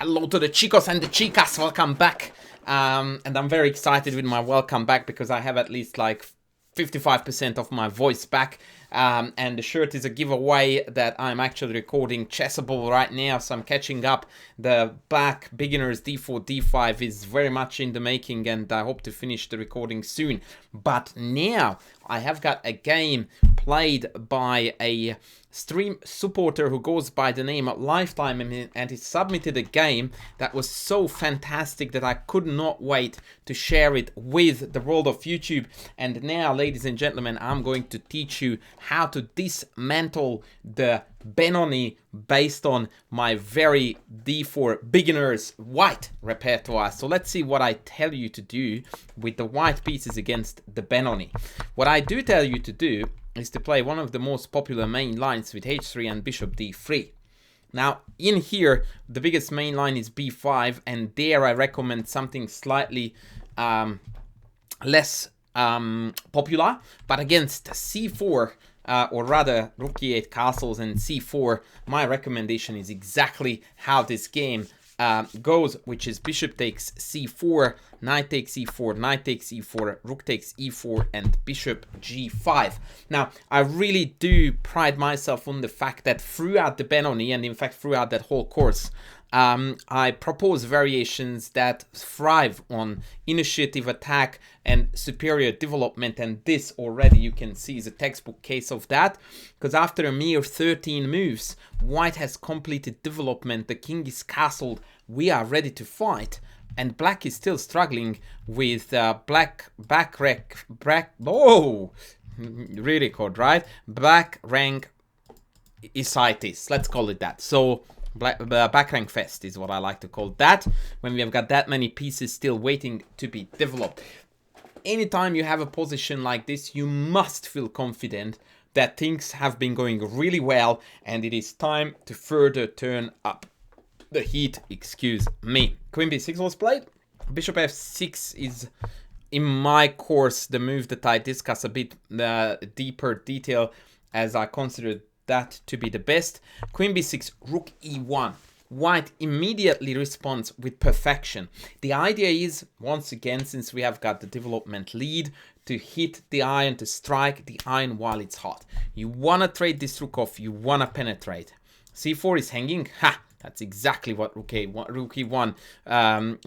Hello to the chicos and the chicas, welcome back. And I'm very excited with my welcome back because I have at least like 55% of my voice back. And the shirt is a giveaway that I'm actually recording Chessable right now, so I'm catching up. The back beginners d4, d5 is very much in the making, and I hope to finish the recording soon. But now I have got a game played by a stream supporter who goes by the name of Lifetime, and he submitted a game that was so fantastic that I could not wait to share it with the world of YouTube. And now, ladies and gentlemen, I'm going to teach you how to dismantle the Benoni based on my very d4 beginners white repertoire. So let's see what I tell you to do with the white pieces against the Benoni. What I do tell you to do is to play one of the most popular main lines with h3 and bishop d3. Now, in here, the biggest main line is b5, and there I recommend something slightly less popular, but against c4, or rather rook e8 castles and c4, my recommendation is exactly how this game goes, which is bishop takes c4, knight takes e4, knight takes e4, rook takes e4, and bishop g5. Now, I really do pride myself on the fact that throughout the Benoni, and in fact throughout that whole course, I propose variations that thrive on initiative, attack, and superior development, and this already you can see is a textbook case of that, because after a mere 13 moves, white has completed development, the king is castled, we are ready to fight, and black is still struggling with really called, right? Back rank isitis, let's call it that. So back rank fest is what I like to call that, when we have got that many pieces still waiting to be developed. Anytime you have a position like this, you must feel confident that things have been going really well and it is time to further turn up the heat, excuse me. Queen b6 was played. Bishop f6 is, in my course, the move that I discuss a bit deeper detail, as I consider that to be the best. Queen b6, rook e1. White immediately responds with perfection. The idea is, once again, since we have got the development lead, to hit the iron, to strike the iron while it's hot. You want to trade this rook off, you want to penetrate. c4 is hanging. Ha! That's exactly what rook e1,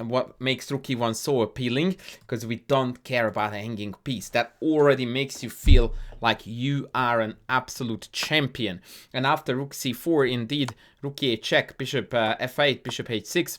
what makes rook e1 so appealing, because we don't care about a hanging piece. That already makes you feel like you are an absolute champion. And after rook c4, indeed, rook e8 check, bishop f8, bishop h6,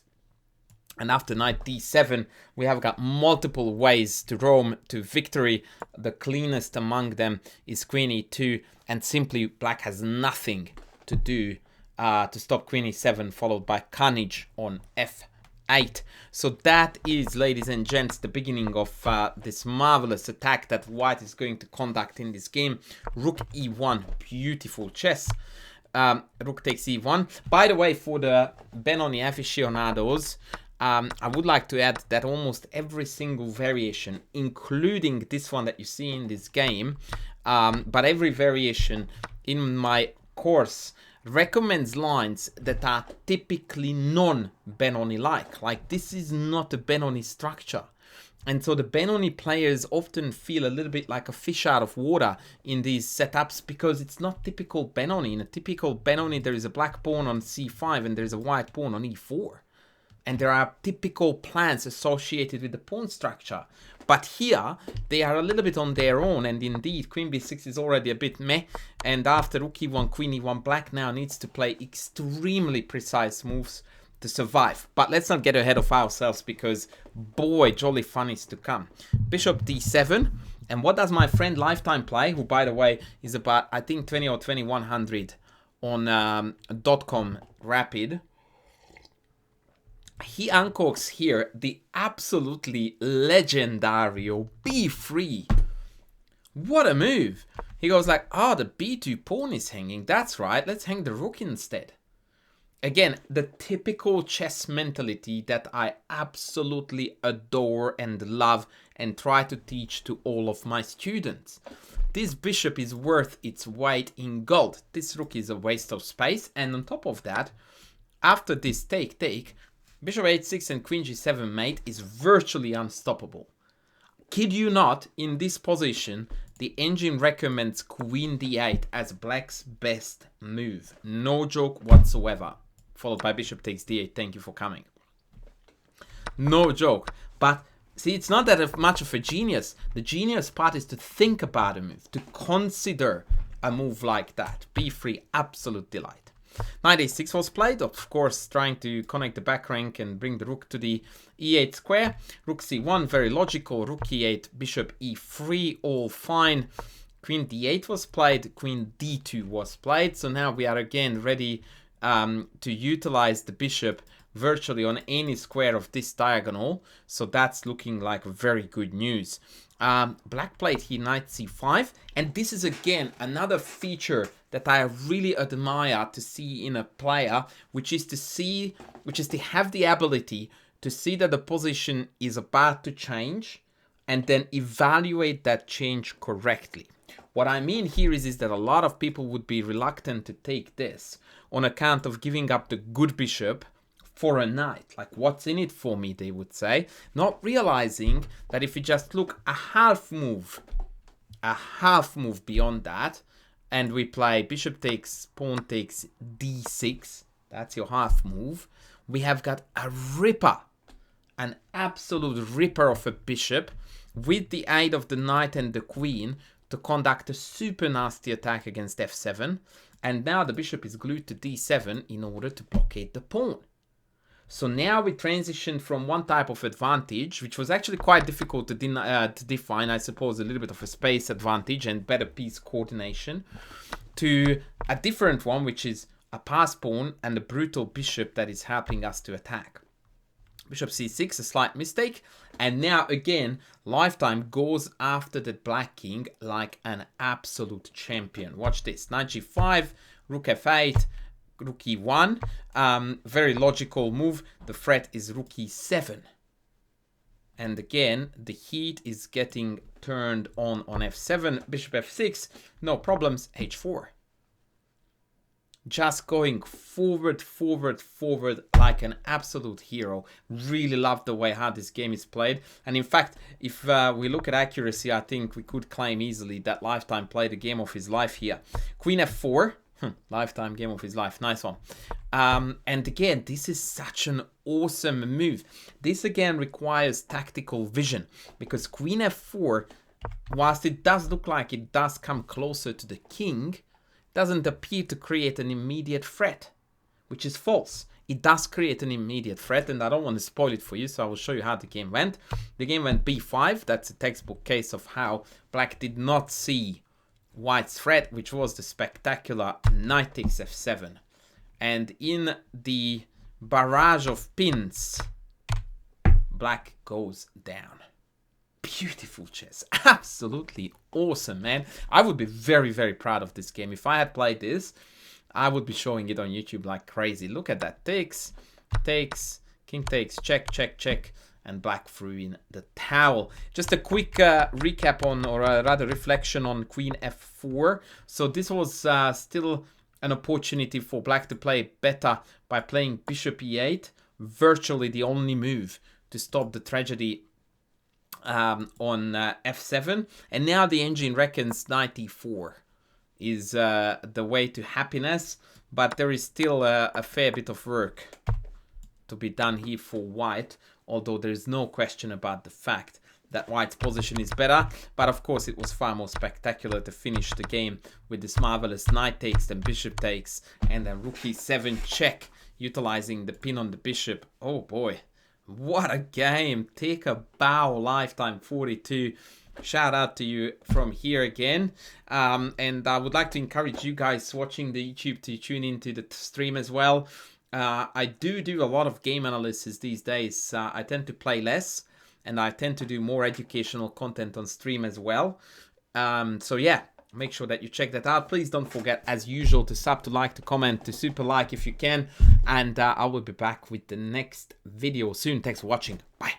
and after knight d7, we have got multiple ways to roam to victory. The cleanest among them is queen e2, and simply black has nothing to do to stop queen e7, followed by carnage on f8. So that is, ladies and gents, the beginning of this marvelous attack that white is going to conduct in this game. Rook e1, beautiful chess. Rook takes e1. By the way, for the Benoni aficionados, I would like to add that almost every single variation, including this one that you see in this game, but every variation in my course recommends lines that are typically non-Benoni-like. Like, this is not a Benoni structure. And so the Benoni players often feel a little bit like a fish out of water in these setups, because it's not typical Benoni. In a typical Benoni, there is a black pawn on c5 and there's a white pawn on e4. And there are typical plans associated with the pawn structure. But here, they are a little bit on their own, and indeed, queen b6 is already a bit meh, and after rook e1, queen e1, black now needs to play extremely precise moves to survive. But let's not get ahead of ourselves, because boy, jolly fun is to come. Bishop d7, and what does my friend Lifetime play, who by the way is about, I think, 20 or 2100 on .com Rapid. He uncorks here the absolutely legendary b3. What a move. He goes like, the b2 pawn is hanging. That's right, let's hang the rook instead. Again, the typical chess mentality that I absolutely adore and love and try to teach to all of my students. This bishop is worth its weight in gold. This rook is a waste of space, and on top of that, after this take, Bishop h6 and queen g7 mate is virtually unstoppable. Kid you not, in this position, the engine recommends queen d8 as black's best move. No joke whatsoever. Followed by bishop takes d8. Thank you for coming. No joke. But see, it's not that much of a genius. The genius part is to think about a move, to consider a move like that. b3, absolute delight. Knight a6 was played, of course, trying to connect the back rank and bring the rook to the e8 square. Rook c1, very logical. Rook e8, bishop e3, all fine. Queen d8 was played, queen d2 was played. So now we are again ready to utilize the bishop virtually on any square of this diagonal. So that's looking like very good news. Black played here knight c5, and this is again another feature that I really admire to see in a player, which is to have the ability to see that the position is about to change and then evaluate that change correctly. What I mean here is that a lot of people would be reluctant to take this on account of giving up the good bishop for a knight. Like, what's in it for me, they would say, not realizing that if you just look a half move beyond that, and we play bishop takes, pawn takes d6, that's your half move, we have got a ripper, an absolute ripper of a bishop with the aid of the knight and the queen to conduct a super nasty attack against f7, and now the bishop is glued to d7 in order to blockade the pawn. So now we transition from one type of advantage, which was actually quite difficult to define, I suppose, a little bit of a space advantage and better piece coordination, to a different one, which is a pass pawn and a brutal bishop that is helping us to attack. Bishop c6, a slight mistake, and now again, Lifetime goes after the black king like an absolute champion. Watch this, knight g5, rook f8, rook e1, very logical move. The threat is rook e7, and again the heat is getting turned on f7. Bishop f6, no problems. h4, just going forward like an absolute hero. Really love the way how this game is played, and in fact, if we look at accuracy, I think we could claim easily that Lifetime played a game of his life here. Queen f4, Lifetime game of his life. Nice one. And again, this is such an awesome move. This again requires tactical vision, because queen f4, whilst it does look like it does come closer to the king, doesn't appear to create an immediate threat, which is false. It does create an immediate threat, and I don't want to spoil it for you, so I will show you how the game went. The game went b5. That's a textbook case of how black did not see white's threat, which was the spectacular knight takes f7. And in the barrage of pins, black goes down. Beautiful chess. Absolutely awesome, man. I would be very, very proud of this game. If I had played this, I would be showing it on YouTube like crazy. Look at that. Takes, king takes, check, check, check. And black threw in the towel. Just a quick recap on, or rather reflection on queen f4. So this was still an opportunity for black to play better by playing bishop e8. Virtually the only move to stop the tragedy on f7. And now the engine reckons knight e4 is the way to happiness. But there is still a fair bit of work to be done here for white, although there is no question about the fact that white's position is better. But of course it was far more spectacular to finish the game with this marvelous knight takes, then bishop takes, and then rook e7 check, utilizing the pin on the bishop. Oh boy, what a game. Take a bow, Lifetime 42. Shout out to you from here again. And I would like to encourage you guys watching the YouTube to tune into the stream as well. I do a lot of game analysis these days. I tend to play less, and I tend to do more educational content on stream as well. So yeah, make sure that you check that out. Please don't forget, as usual, to sub, to like, to comment, to super like if you can. And I will be back with the next video soon. Thanks for watching. Bye.